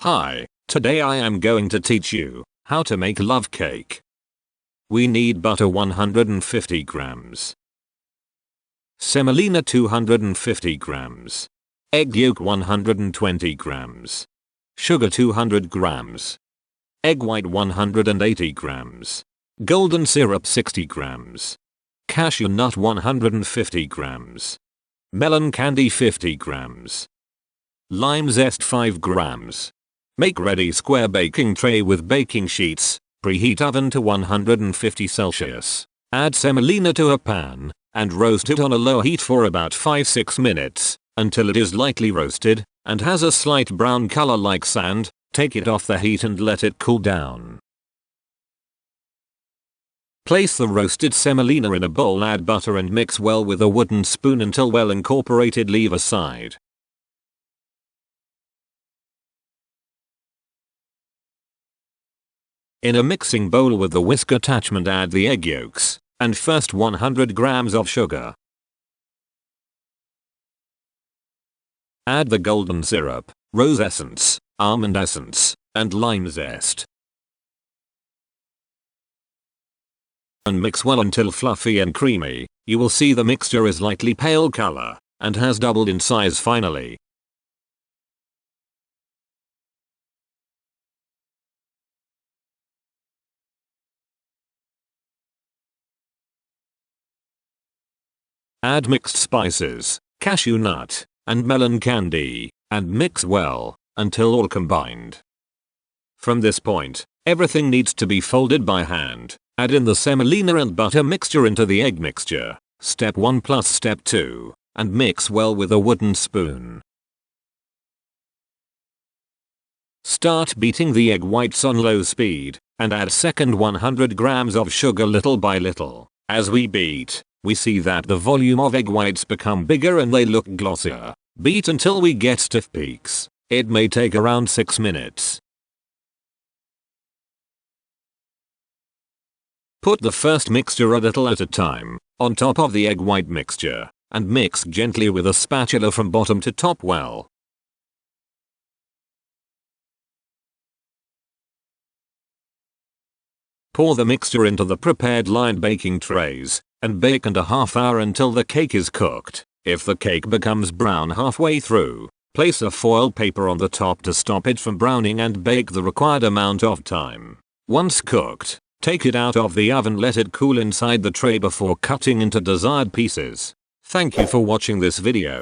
Hi, today I am going to teach you how to make love cake. We need butter 150 grams, semolina 250 grams, egg yolk 120 grams, sugar 200 grams, egg white 180 grams, golden syrup 60 grams, cashew nut 150 grams, melon candy 50 grams, lime zest 5 grams. Make ready square baking tray with baking sheets, preheat oven to 150 Celsius. Add semolina to a pan, and roast it on a low heat for about 5-6 minutes, until it is lightly roasted, and has a slight brown color like sand. Take it off the heat and let it cool down. Place the roasted semolina in a bowl, add butter and mix well with a wooden spoon until well incorporated. Leave aside. In a mixing bowl with the whisk attachment, add the egg yolks, and first 100 grams of sugar. Add the golden syrup, rose essence, almond essence, and lime zest. And mix well until fluffy and creamy. You will see the mixture is lightly pale color, and has doubled in size finally. Add mixed spices, cashew nut, and melon candy, and mix well, until all combined. From this point, everything needs to be folded by hand. Add in the semolina and butter mixture into the egg mixture, step 1 plus step 2, and mix well with a wooden spoon. Start beating the egg whites on low speed, and add second 100 grams of sugar little by little. As we beat, we see that the volume of egg whites become bigger and they look glossier. Beat until we get stiff peaks. It may take around 6 minutes. Put the first mixture a little at a time on top of the egg white mixture and mix gently with a spatula from bottom to top well. Pour the mixture into the prepared lined baking trays and bake and a half hour until the cake is cooked. If the cake becomes brown halfway through, place a foil paper on the top to stop it from browning and bake the required amount of time. Once cooked, take it out of the oven, let it cool inside the tray before cutting into desired pieces. Thank you for watching this video.